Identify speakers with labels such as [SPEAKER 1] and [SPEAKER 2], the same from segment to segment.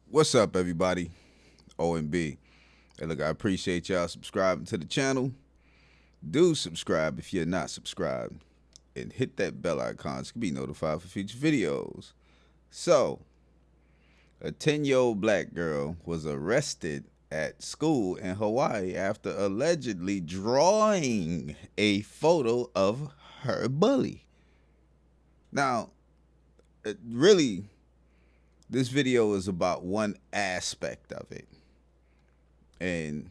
[SPEAKER 1] What's up, everybody? OMB. Hey, look, I appreciate y'all subscribing to the channel. Do subscribe if you're not subscribed, and hit that bell icon so you can be notified for future videos. So, a 10-year-old black girl was arrested at school in Hawaii after allegedly drawing a photo of her bully. Now, really, this video is about one aspect of it. And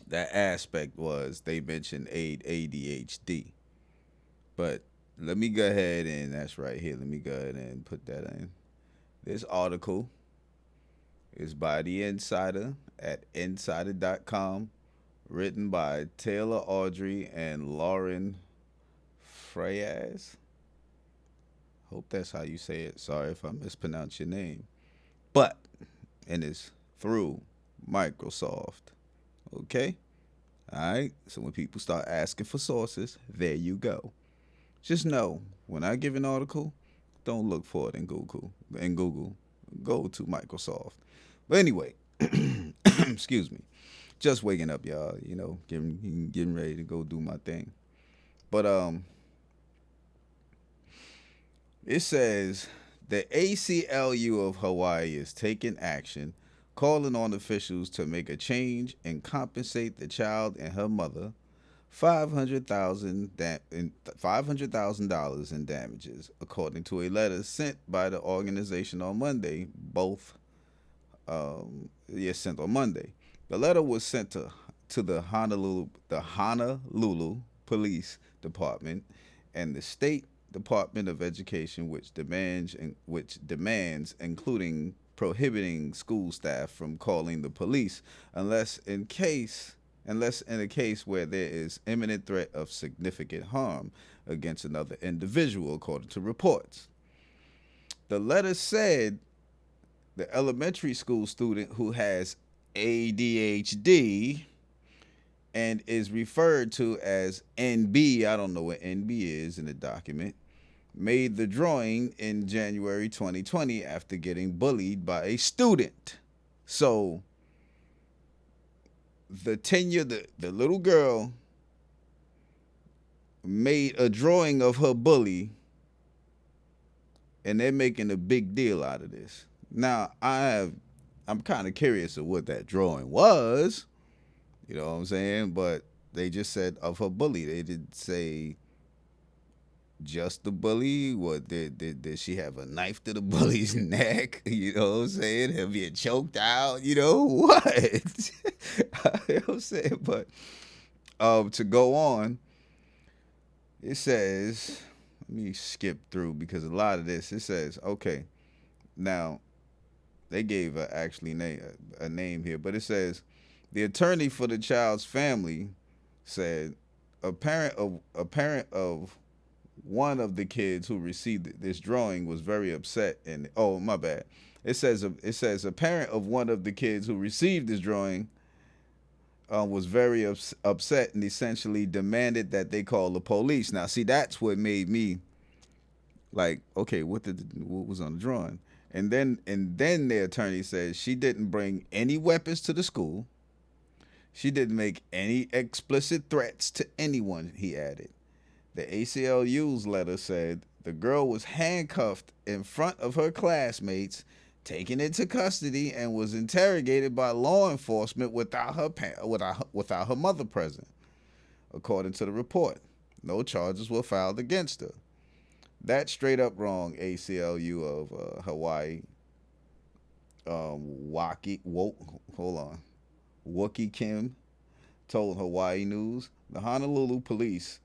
[SPEAKER 1] that aspect was they mentioned ADHD. But let me go ahead and that's right here. Let me go ahead and put that in. This article is by The Insider at insider.com, written by Taylor Audrey and Lauren Freyas. Hope that's how you say it. Sorry if I mispronounce your name. But, and it's through Microsoft. Okay? All right. So when people start asking for sources, there you go. Just know when I give an article, don't look for it in Google. Go to Microsoft. But anyway, excuse me. Just waking up, y'all. Getting ready to go do my thing. But it says the ACLU of Hawaii is taking action, calling on officials to make a change and compensate the child and her mother $500,000 in damages, according to a letter sent by the organization on Monday. Sent on Monday. The letter was sent to the Honolulu Police Department and the State Department of Education, which demands including prohibiting school staff from calling the police unless in a case where there is imminent threat of significant harm against another individual, according to reports. The letter said the elementary school student who has ADHD and is referred to as NB, I don't know what NB is in the document, made the drawing in January 2020 after getting bullied by a student. So the little girl made a drawing of her bully, and they're making a big deal out of this. Now, I'm kind of curious of what that drawing was. You know what I'm saying? But they just said of her bully. They didn't say just the bully. What did she have a knife to the bully's neck? You know what I'm saying? Him being choked out. You know what? You know what I'm saying? But to go on, it says, let me skip through because a lot of this, it says, okay, now they gave a name here, but it says the attorney for the child's family said a parent of one of the kids who received this drawing was very upset, and oh, my bad. It says a parent of one of the kids who received this drawing was very upset and essentially demanded that they call the police. Now, see, that's what made me like, okay, what was on the drawing? And then the attorney says she didn't bring any weapons to the school. She didn't make any explicit threats to anyone, he added. The ACLU's letter said the girl was handcuffed in front of her classmates, taken into custody, and was interrogated by law enforcement without her mother present, according to the report. No charges were filed against her. That's straight up wrong, ACLU of Hawaii. Hold on. Wookie Kim told Hawaii News. The Honolulu Police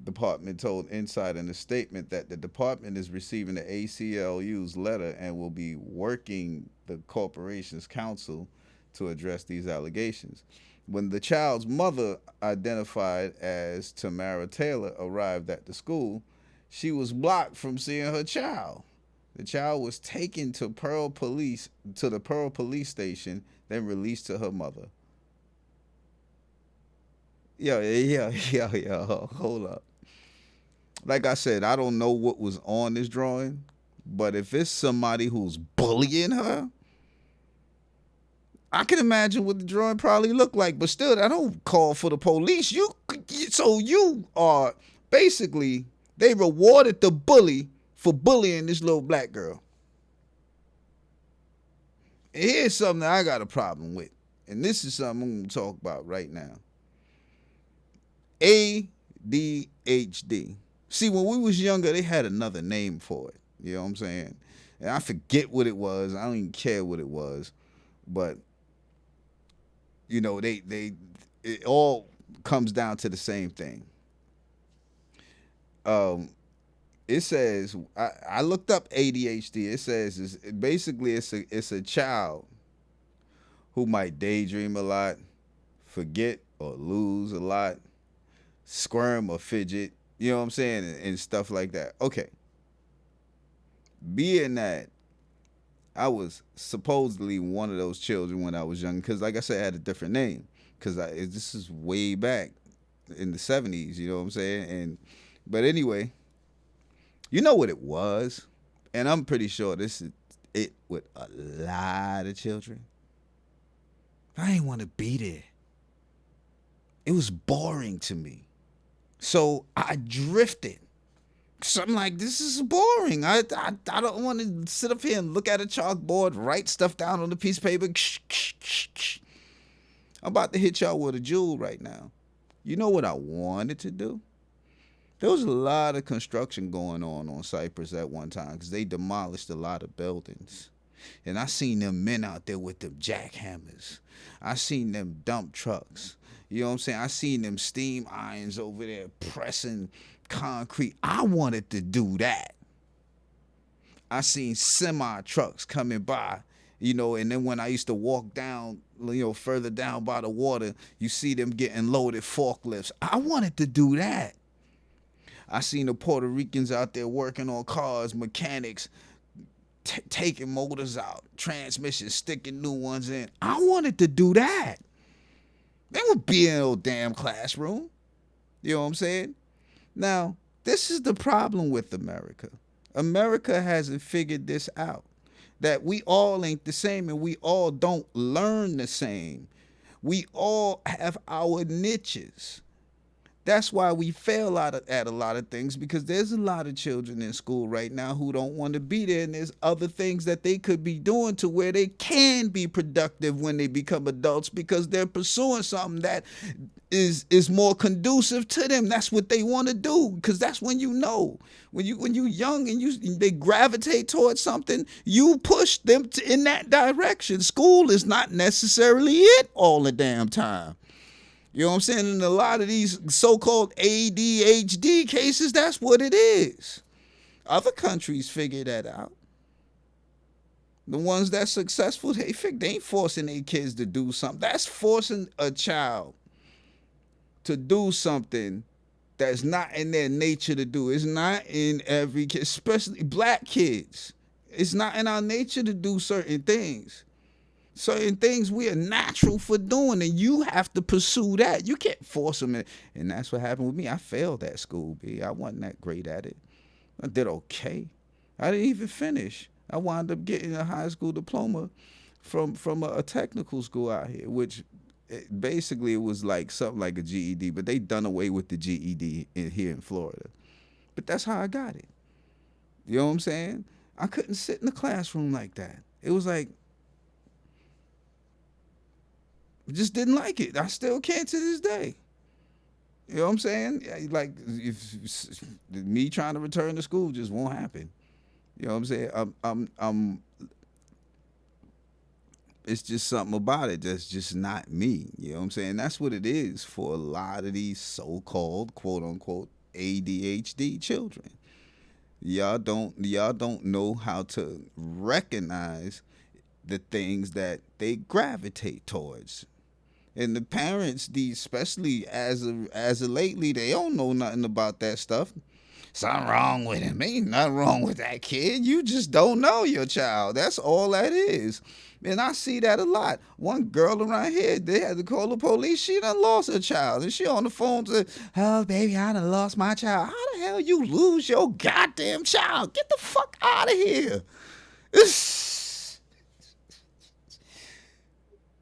[SPEAKER 1] Department told Insider in a statement that the department is receiving the ACLU's letter and will be working the corporation's counsel to address these allegations. When the child's mother, identified as Tamara Taylor, arrived at the school, she was blocked from seeing her child. The child was taken to the Pearl Police Station, then released to her mother. Yeah. Hold up. Like I said, I don't know what was on this drawing, but if it's somebody who's bullying her, I can imagine what the drawing probably looked like, but still, I don't call for the police. So you are basically, they rewarded the bully for bullying this little black girl. And here's something that I got a problem with, and this is something I'm going to talk about right now. ADHD. See, when we was younger, they had another name for it. You know what I'm saying? And I forget what it was. I don't even care what it was, but it all comes down to the same thing. Um, it says I looked up ADHD. It says basically it's a child who might daydream a lot, forget or lose a lot, squirm or fidget. You know what I'm saying, and stuff like that. Okay, being that I was supposedly one of those children when I was young, because like I said, I had a different name. Because this is way back in the '70s. You know what I'm saying? But anyway, you know what it was, and I'm pretty sure this is it with a lot of children. I ain't want to be there. It was boring to me, so I drifted. So I'm like, this is boring. I don't want to sit up here and look at a chalkboard, write stuff down on a piece of paper. I'm about to hit y'all with a jewel right now. You know what I wanted to do? There was a lot of construction going on Cypress at one time because they demolished a lot of buildings. And I seen them men out there with them jackhammers. I seen them dump trucks. You know what I'm saying? I seen them steam irons over there pressing concrete. I wanted to do that. I seen semi trucks coming by, and then when I used to walk down, further down by the water, you see them getting loaded forklifts. I wanted to do that. I seen the Puerto Ricans out there working on cars, mechanics, taking motors out, transmissions, sticking new ones in. I wanted to do that. They would be in no damn classroom. You know what I'm saying? Now, this is the problem with America. America hasn't figured this out. That we all ain't the same and we all don't learn the same. We all have our niches. That's why we fail at a lot of things, because there's a lot of children in school right now who don't want to be there, and there's other things that they could be doing to where they can be productive when they become adults, because they're pursuing something that is more conducive to them. That's what they want to do, because that's when when you young and they gravitate towards something, you push them in that direction. School is not necessarily it all the damn time. You know what I'm saying? In a lot of these so-called ADHD cases, that's what it is. Other countries figure that out. The ones that's successful, they ain't forcing their kids to do something. That's forcing a child to do something that's not in their nature to do. It's not in every kid, especially black kids. It's not in our nature to do certain things. Certain things we are natural for doing, and you have to pursue that. You can't force them. And that's what happened with me. I failed at school, B. I wasn't that great at it. I did okay. I didn't even finish. I wound up getting a high school diploma from a technical school out here, which basically it was like something like a GED, but they done away with the GED here in Florida. But that's how I got it. You know what I'm saying? I couldn't sit in the classroom like that. It was like, just didn't like it. I still can't to this day. You know what I'm saying? Like, if me trying to return to school just won't happen. You know what I'm saying? It's just something about it that's just not me. You know what I'm saying? That's what it is for a lot of these so-called, quote unquote, ADHD children. Y'all don't know how to recognize the things that they gravitate towards. And the parents, especially as of lately, they don't know nothing about that stuff. Something wrong with him. Ain't nothing wrong with that kid. You just don't know your child. That's all that is. And I see that a lot. One girl around here, they had to call the police. She done lost her child. And she on the phone to, oh, baby, I done lost my child. How the hell you lose your goddamn child? Get the fuck out of here.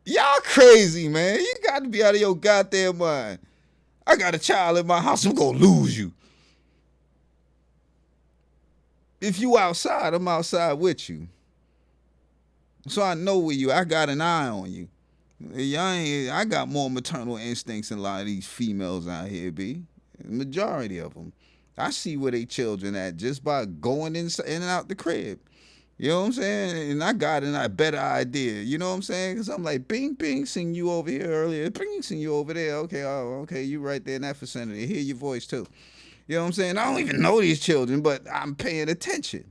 [SPEAKER 1] Y'all crazy, man. You got to be out of your goddamn mind. I got a child in my house. I'm going to lose you. If you outside, I'm outside with you. So I know where you. I got an eye on you. I got more maternal instincts than a lot of these females out here, B. Majority of them. I see where they children at just by going in and out the crib. You know what I'm saying? And I got a better idea. You know what I'm saying? Because I'm like, bing, bing, seen you over here earlier. Bing, seen you over there. Okay, oh, okay, you right there in that vicinity. Hear your voice too. You know what I'm saying? I don't even know these children, but I'm paying attention.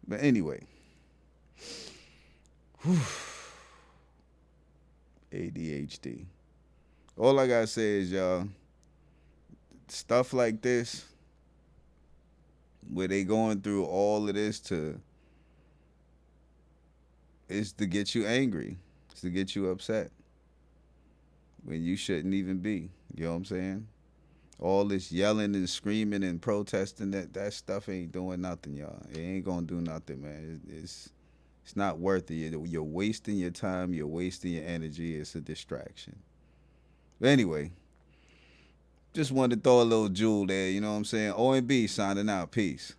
[SPEAKER 1] But anyway. Whew. ADHD. All I gotta say is, y'all, stuff like this, where they going through all of this is to get you angry. It's to get you upset. When you shouldn't even be. You know what I'm saying? All this yelling and screaming and protesting, that stuff ain't doing nothing, y'all. It ain't gonna do nothing, man. It's not worth it. You're wasting your time. You're wasting your energy. It's a distraction. But anyway, just wanted to throw a little jewel there. You know what I'm saying? OMB signing out. Peace.